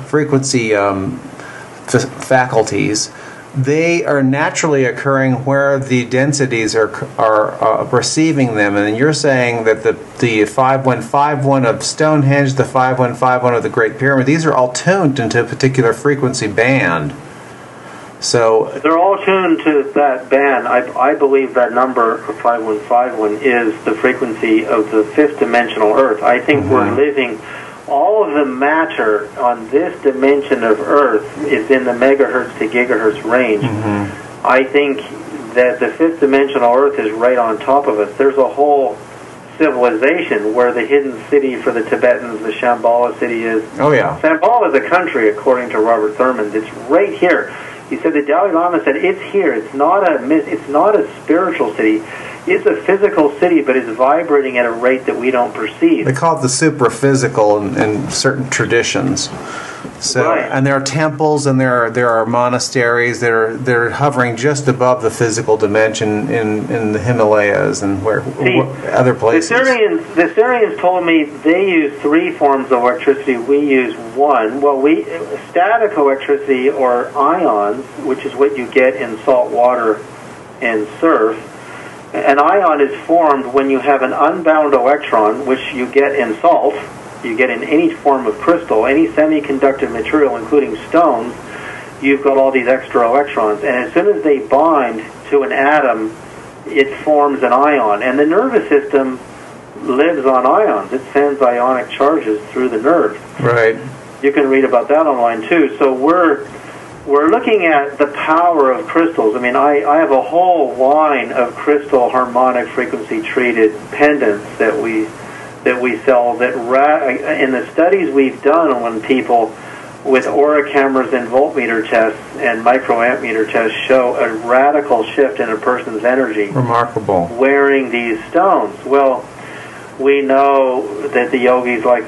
frequency faculties, they are naturally occurring where the densities are receiving them. And you're saying that the 5151 of Stonehenge, the 5151 of the Great Pyramid, these are all tuned into a particular frequency band. So they're all tuned to that band. I believe that number 5151 is the frequency of the fifth dimensional Earth. I think we're living. All of the matter on this dimension of Earth is in the megahertz to gigahertz range. I think that the fifth dimensional Earth is right on top of us. There's a whole civilization where the hidden city for the Tibetans, the Shambhala city, is. Oh yeah. Shambhala is a country, according to Robert Thurman. It's right here. He said the Dalai Lama said it's here. It's not a spiritual city. It's a physical city, but it's vibrating at a rate that we don't perceive. They call it the supra-physical in certain traditions. So, and there are temples and there are monasteries. They're hovering just above the physical dimension in the Himalayas and other places. The Syrians told me they use 3 forms of electricity. We use 1. Well, static electricity, or ions, which is what you get in salt water and surf. An ion is formed when you have an unbound electron, which you get in salt, you get in any form of crystal, any semiconductor material, including stones. You've got all these extra electrons, and as soon as they bind to an atom, it forms an ion. And the nervous system lives on ions. It sends ionic charges through the nerves. Right. You can read about that online too. So we're looking at the power of crystals. I mean, I have a whole line of crystal harmonic frequency treated pendants that we sell. That in the studies we've done on people, with aura cameras and voltmeter tests and microamp meter tests show a radical shift in a person's energy. Remarkable. Wearing these stones. Well, we know that the yogis like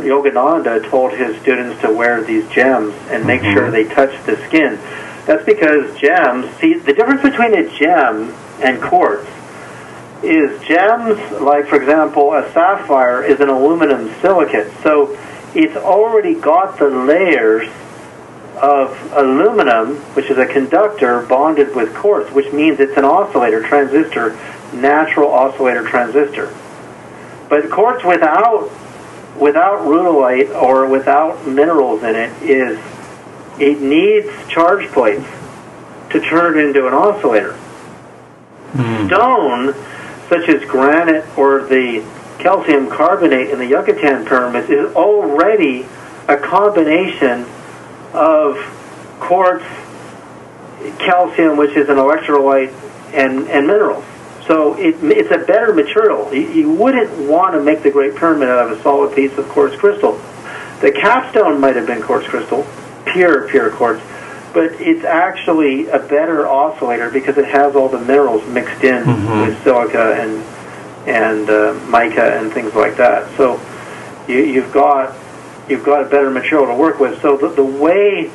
Yogananda told his students to wear these gems and make sure they touch the skin. That's because gems, see, the difference between a gem and quartz is gems, like for example, a sapphire is an aluminum silicate. So it's already got the layers of aluminum, which is a conductor, bonded with quartz, which means it's an oscillator transistor, natural oscillator transistor. But quartz without rudolite or without minerals in it needs charge plates to turn it into an oscillator. Stone, such as granite or the calcium carbonate in the Yucatan pyramids, is already a combination of quartz, calcium, which is an electrolyte, and minerals. So it's a better material. You wouldn't want to make the Great Pyramid out of a solid piece of quartz crystal. The capstone might have been quartz crystal, pure quartz, but it's actually a better oscillator because it has all the minerals mixed in with silica and mica and things like that. So you've got a better material to work with. So the way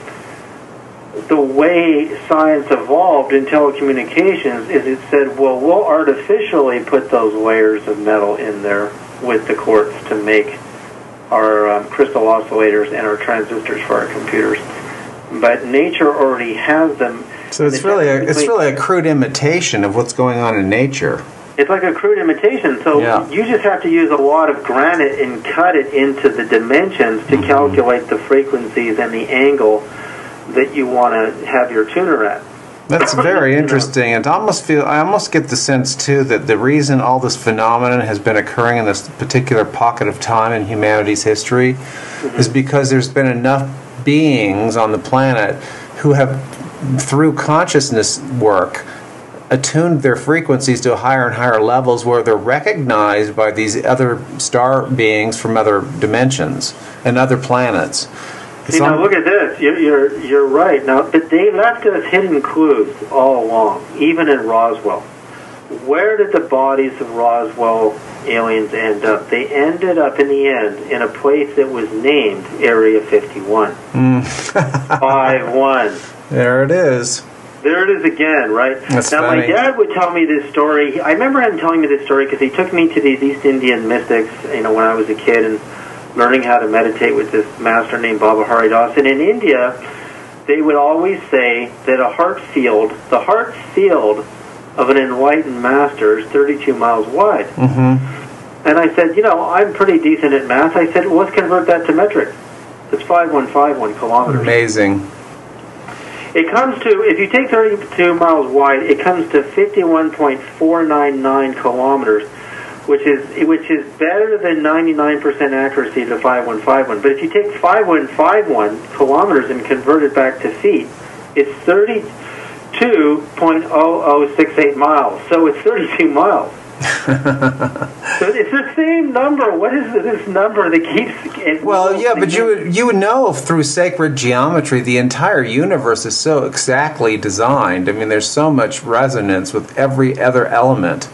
science evolved in telecommunications is it said, well, we'll artificially put those layers of metal in there with the quartz to make our crystal oscillators and our transistors for our computers. But nature already has them. So it's really a crude imitation of what's going on in nature. It's like a crude imitation. So you just have to use a lot of granite and cut it into the dimensions to calculate the frequencies and the angle that you want to have your tuner at. That's very interesting. And I almost get the sense too that the reason all this phenomenon has been occurring in this particular pocket of time in humanity's history is because there's been enough beings on the planet who have, through consciousness work, attuned their frequencies to higher and higher levels where they're recognized by these other star beings from other dimensions and other planets. See, now look at this. You're right. Now, but they left us hidden clues all along, even in Roswell. Where did the bodies of Roswell aliens end up? They ended up, in the end, in a place that was named Area 51. 5-1. There it is. There it is again, right? That's now, funny. My dad would tell me this story. I remember him telling me this story because he took me to these East Indian mystics, when I was a kid, and learning how to meditate with this master named Baba Haridas. And in India, they would always say that the heart field of an enlightened master is 32 miles wide. And I said, I'm pretty decent at math. I said, well, let's convert that to metric. It's 5151 kilometers. Amazing. It comes to, if you take 32 miles wide, it comes to 51.499 kilometers, which is better than 99% accuracy to 5151. But if you take 5151 kilometers and convert it back to feet, it's 32.0068 miles. So it's 32 miles. So it's the same number. What is this number that keeps... Well, yeah, but you would know through sacred geometry the entire universe is so exactly designed. I mean, there's so much resonance with every other element.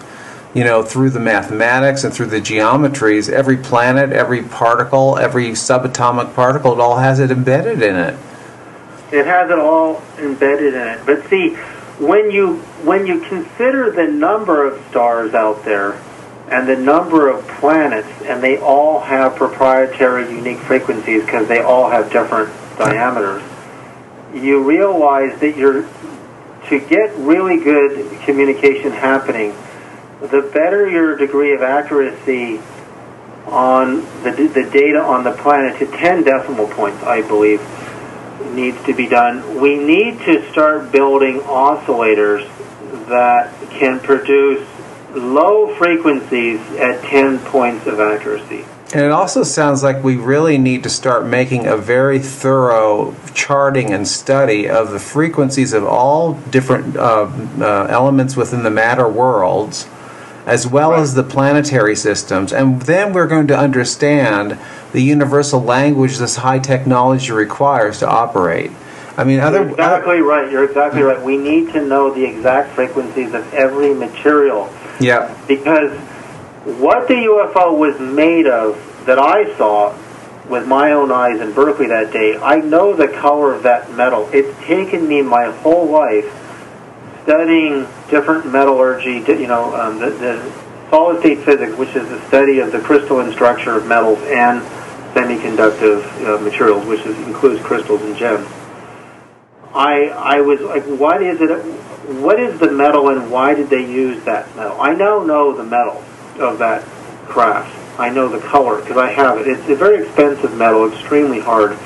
Through the mathematics and through the geometries, every planet, every particle, every subatomic particle, it all has it embedded in it. It has it all embedded in it. But see, when you consider the number of stars out there and the number of planets, and they all have proprietary unique frequencies because they all have different diameters, you realize that to get really good communication happening, the better your degree of accuracy on the data on the planet to 10 decimal points, I believe, needs to be done. We need to start building oscillators that can produce low frequencies at 10 points of accuracy. And it also sounds like we really need to start making a very thorough charting and study of the frequencies of all different elements within the matter worlds, as well as the planetary systems. And then we're going to understand the universal language this high technology requires to operate. I mean, You're exactly right. You're exactly right. We need to know the exact frequencies of every material. Yeah. Because what the UFO was made of that I saw with my own eyes in Berkeley that day, I know the color of that metal. It's taken me my whole life studying different metallurgy, the solid-state physics, which is the study of the crystalline structure of metals and semiconductive materials, which includes crystals and gems. I was like, what is it? What is the metal, and why did they use that metal? I now know the metal of that craft. I know the color because I have it. It's a very expensive metal, extremely hard,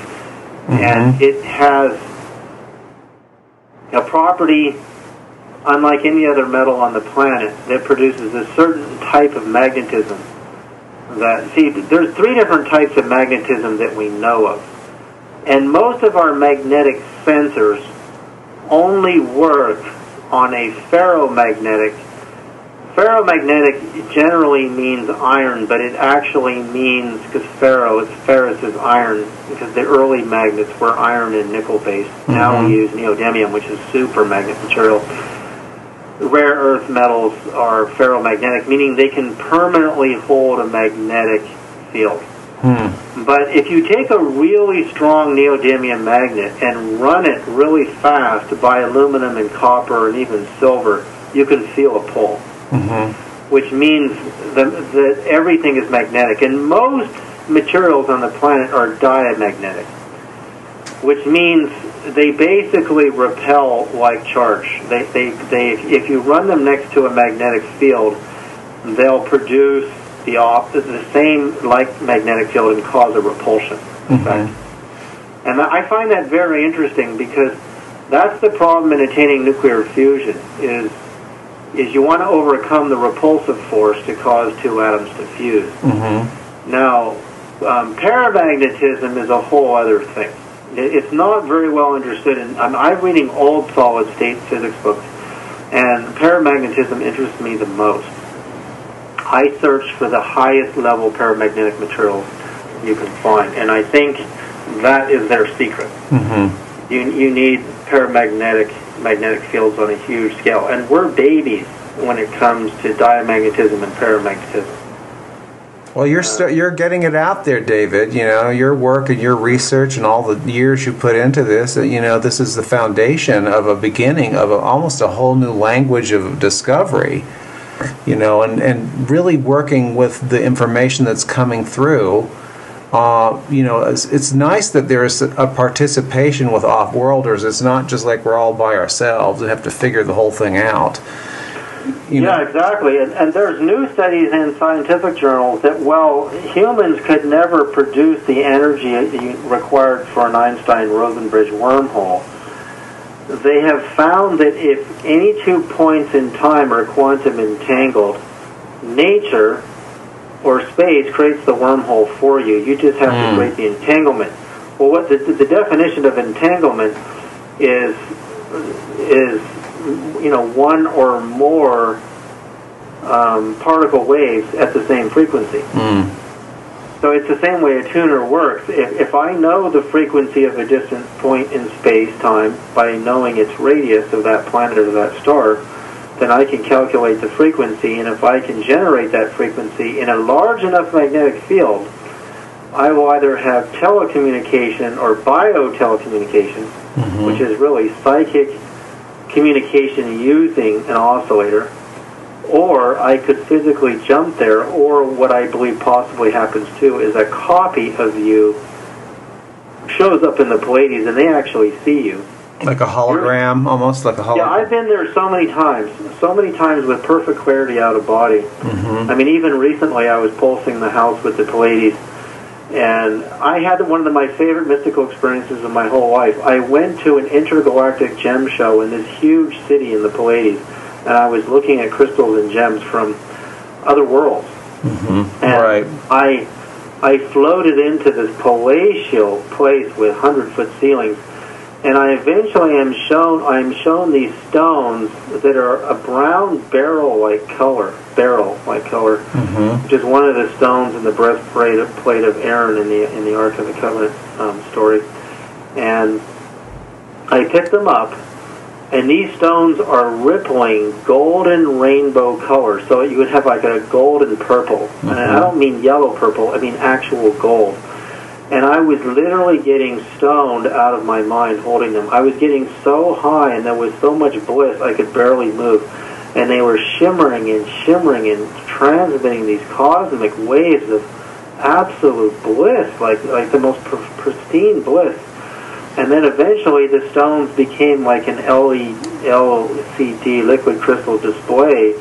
and it has a property unlike any other metal on the planet that produces a certain type of magnetism. There's 3 different types of magnetism that we know of, and most of our magnetic sensors only work on a ferromagnetic. Ferromagnetic generally means iron, but it actually means, because ferrous is iron, because the early magnets were iron and nickel based. Now we use neodymium, which is super magnet material. Rare earth metals are ferromagnetic, meaning they can permanently hold a magnetic field. But if you take a really strong neodymium magnet and run it really fast by aluminum and copper and even silver, you can feel a pull. Which means that everything is magnetic. And most materials on the planet are diamagnetic, which means they basically repel like charge. If you run them next to a magnetic field, they'll produce the same like magnetic field and cause a repulsion effect. And I find that very interesting because that's the problem in attaining nuclear fusion is you want to overcome the repulsive force to cause 2 atoms to fuse. Now, paramagnetism is a whole other thing. It's not very well understood. I'm reading old solid-state physics books, and paramagnetism interests me the most. I search for the highest level paramagnetic materials you can find, and I think that is their secret. You need magnetic fields on a huge scale, and we're babies when it comes to diamagnetism and paramagnetism. Well, you're getting it out there, David. Your work and your research and all the years you put into this. This is the foundation of a beginning of almost a whole new language of discovery. And really working with the information that's coming through. It's nice that there's a participation with off-worlders. It's not just like we're all by ourselves and have to figure the whole thing out. Yeah, exactly. And there's new studies in scientific journals that, humans could never produce the energy required for an Einstein-Rosenbridge wormhole. They have found that if any 2 points in time are quantum entangled, nature or space creates the wormhole for you. You just have to create the entanglement. Well, what the definition of entanglement is 1 or more particle waves at the same frequency. So it's the same way a tuner works. If I know the frequency of a distant point in space-time by knowing its radius of that planet or that star, then I can calculate the frequency, and if I can generate that frequency in a large enough magnetic field, I will either have telecommunication or biotelecommunication, which is really psychic communication using an oscillator, or I could physically jump there, or what I believe possibly happens too is a copy of you shows up in the Pleiades and they actually see you. Like a hologram, almost like a hologram. Yeah, I've been there so many times with perfect clarity out of body. I mean, even recently I was pulsing the house with the Pleiades, and I had one of my favorite mystical experiences of my whole life. I went to an intergalactic gem show in this huge city in the Pleiades, and I was looking at crystals and gems from other worlds. And I floated into this palatial place with 100-foot ceilings, And I eventually am shown these stones that are a brown barrel-like color, which is one of the stones in the breastplate of Aaron in the Ark of the Covenant story. And I picked them up, and these stones are rippling golden rainbow color. So you would have like a golden purple. And I don't mean yellow purple, I mean actual gold. And I was literally getting stoned out of my mind holding them. I was getting so high, and there was so much bliss I could barely move. And they were shimmering and transmitting these cosmic waves of absolute bliss, like the most pristine bliss. And then eventually the stones became like an LCD, liquid crystal display,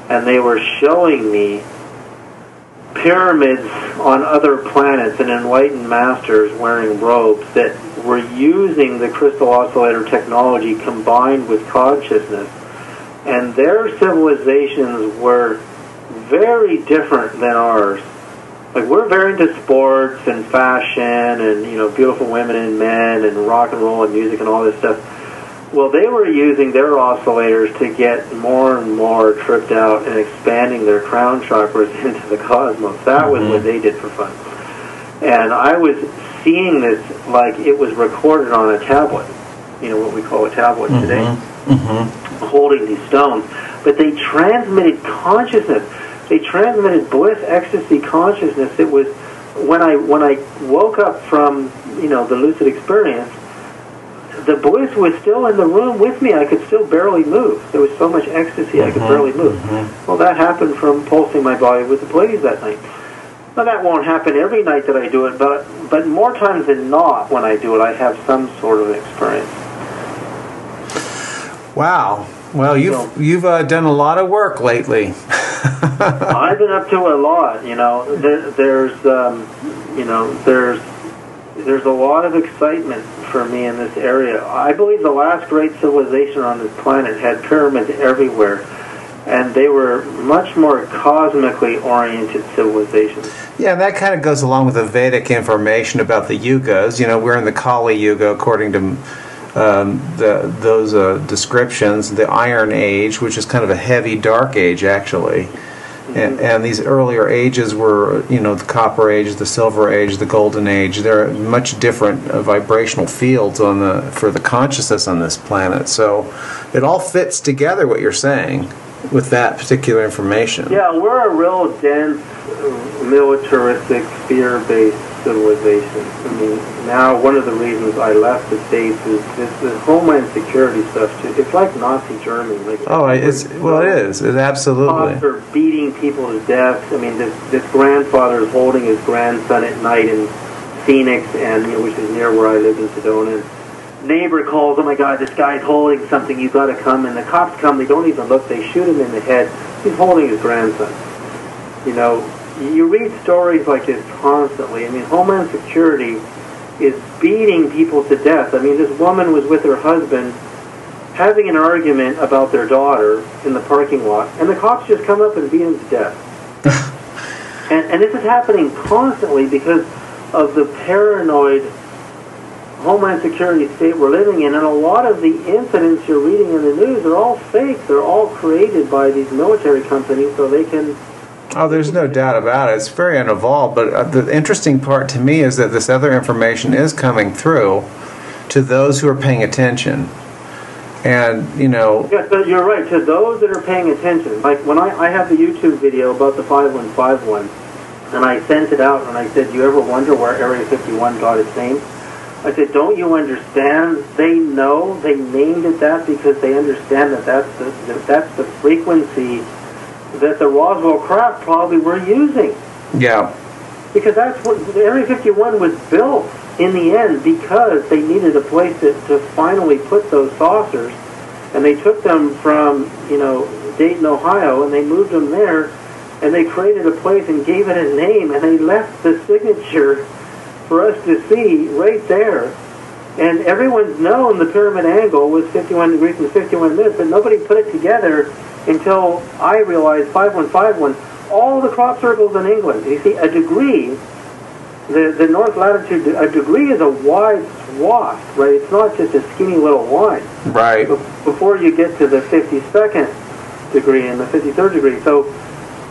and they were showing me pyramids on other planets and enlightened masters wearing robes that were using the crystal oscillator technology combined with consciousness. And their civilizations were very different than ours. Like, we're very into sports and fashion and, you know, beautiful women and men and rock and roll and music and all this stuff. Well, they were using their oscillators to get more and more tripped out and expanding their crown chakras into the cosmos. That was what they did for fun. And I was seeing this like it was recorded on a tablet, you know, what we call a tablet today, holding these stones. But they transmitted consciousness. They transmitted bliss, ecstasy, consciousness. It was when I woke up from, you know, the lucid experience, the bliss was still in the room with me. I could still barely move. There was so much ecstasy I could barely move. Well, that happened from pulsing my body with the Pleiades that night. Now, that won't happen every night that I do it, but more times than not when I do it, I have some sort of experience. Wow. Well, you've done a lot of work lately. I've been up to a lot. You know, there's a lot of excitement for me in this area. I believe the last great civilization on this planet had pyramids everywhere, and they were much more cosmically oriented civilizations. Yeah, and that kind of goes along with the Vedic information about the yugas. You know, we're in the Kali Yuga according to those descriptions, the Iron Age, which is kind of a heavy, dark age, actually. And these earlier ages were, you know, the Copper Age, the Silver Age, the Golden Age. They're much different vibrational fields for the consciousness on this planet. So it all fits together, what you're saying, with that particular information. Yeah, we're a real dense, militaristic, fear-based civilization. I mean, now one of the reasons I left the States is this homeland security stuff too. It's like Nazi Germany. Like, it is. It absolutely. Cops are beating people to death. I mean, this grandfather is holding his grandson at night in Phoenix, and which is near where I live in Sedona. And neighbor calls, "Oh my God, this guy's holding something. You got to come." And the cops come. They don't even look. They shoot him in the head. He's holding his grandson. You know. You read stories like this constantly. I mean, Homeland Security is beating people to death. I mean, this woman was with her husband having an argument about their daughter in the parking lot, and the cops just come up and beat him to death. and this is happening constantly because of the paranoid Homeland Security state we're living in, and a lot of the incidents you're reading in the news are all fake. They're all created by these military companies so they can... Oh, there's no doubt about it. It's very unevolved, but the interesting part to me is that this other information is coming through to those who are paying attention. And, you know... Yes, but you're right. To those that are paying attention, like when I have the YouTube video about the 5151, and I sent it out and I said, "You ever wonder where Area 51 got its name?" I said, "Don't you understand? They know they named it that because they understand that that's the frequency that the Roswell craft probably were using." Yeah. Because that's what Area 51 was built in the end, because they needed a place to finally put those saucers, and they took them from, Dayton, Ohio, and they moved them there, and they created a place and gave it a name, and they left the signature for us to see right there. And everyone's known the pyramid angle was 51 degrees and 51 minutes, but nobody put it together until I realized 5151, all the crop circles in England. You see, a degree The north latitude, a degree is a wide swath, right? It's not just a skinny little line. Right. Before you get to the 52nd degree and the 53rd degree. So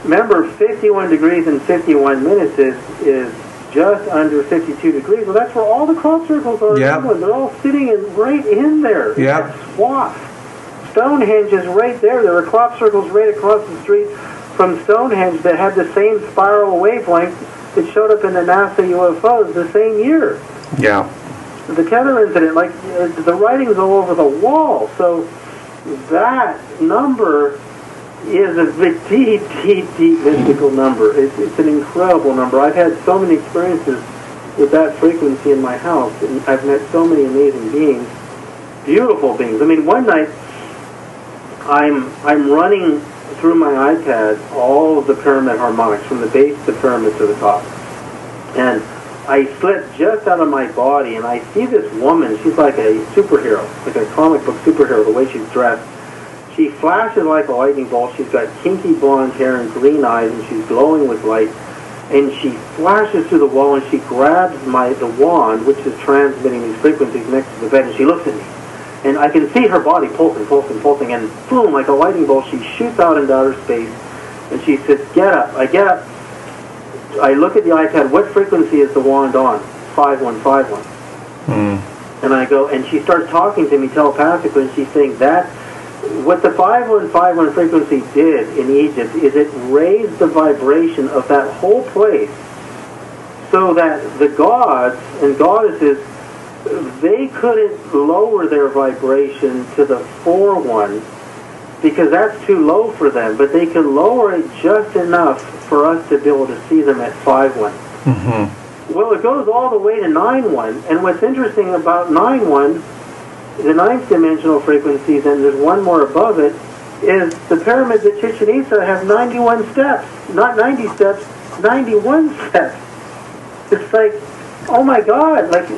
remember, 51 degrees and 51 minutes is just under 52 degrees. Well, that's where all the crop circles are. Yep. They're all sitting right in there. Yep. That swath. Stonehenge is right there. There are crop circles right across the street from Stonehenge that had the same spiral wavelength that showed up in the NASA UFOs the same year. Yeah. The tether incident, like the writing's all over the wall. So that number is a deep, deep, deep mystical number. It's an incredible number. I've had so many experiences with that frequency in my house, and I've met so many amazing beings, beautiful beings. I mean, one night I'm running through my iPad all of the pyramid harmonics from the base of the pyramid to the top, and I slip just out of my body, and I see this woman. She's like a superhero, like a comic book superhero, the way she's dressed. She flashes like a lightning bolt. She's got kinky blonde hair and green eyes, and she's glowing with light. And she flashes through the wall, and she grabs the wand, which is transmitting these frequencies next to the bed, and she looks at me. And I can see her body pulsing, pulsing, pulsing, and boom, like a lightning bolt, she shoots out into outer space, and she says, "Get up." I get up. I look at the iPad. What frequency is the wand on? 5151. And I go, and she starts talking to me telepathically, and she's saying that what the 5151 frequency did in Egypt is it raised the vibration of that whole place so that the gods and goddesses, they couldn't lower their vibration to the 4-1 because that's too low for them, but they could lower it just enough for us to be able to see them at 5-1. Well, it goes all the way to 9-1, and what's interesting about 9-1, the ninth dimensional frequencies, and there's one more above it, is the pyramids at Chichen Itza have 91 steps. Not 90 steps, 91 steps. It's like, oh my God, like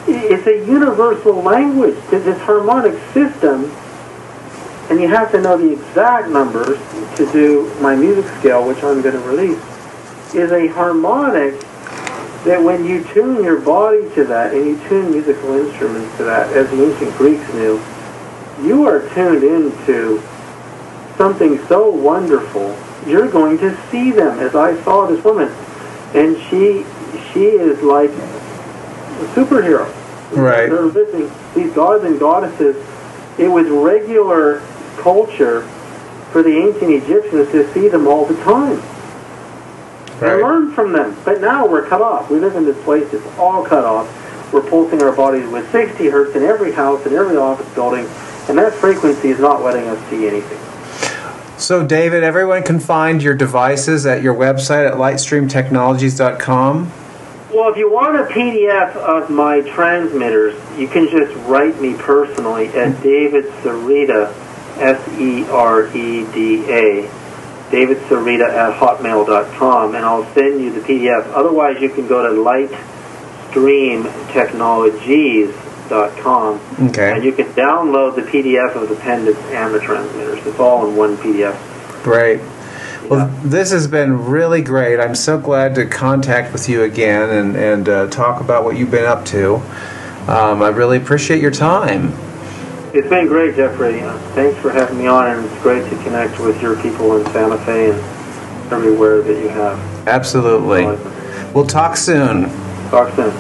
it's a universal language to this harmonic system, and you have to know the exact numbers to do my music scale, which I'm going to release, is a harmonic that when you tune your body to that, and you tune musical instruments to that, as the ancient Greeks knew, you are tuned into something so wonderful. You're going to see them, as I saw this woman. And she is like a superhero. Right. They're visiting these gods and goddesses. It was regular culture for the ancient Egyptians to see them all the time. Right. We learn from them, but now we're cut off. We live in this place that's all cut off. We're pulsing our bodies with 60 hertz in every house, in every office building, and that frequency is not letting us see anything. So, David, everyone can find your devices at your website at lightstreamtechnologies.com. Well, if you want a PDF of my transmitters, you can just write me personally at David Sereda, S-E-R-E-D-A, David Sereda at hotmail.com, and I'll send you the PDF. Otherwise, you can go to lightstreamtechnologies.com, and you can download the PDF of the pendants and the transmitters. It's all in one PDF. Great. Well, this has been really great. I'm so glad to contact with you again and talk about what you've been up to. I really appreciate your time. It's been great, Jeffrey. Thanks for having me on, and it's great to connect with your people in Santa Fe and everywhere that you have. Absolutely. We'll talk soon. Talk soon.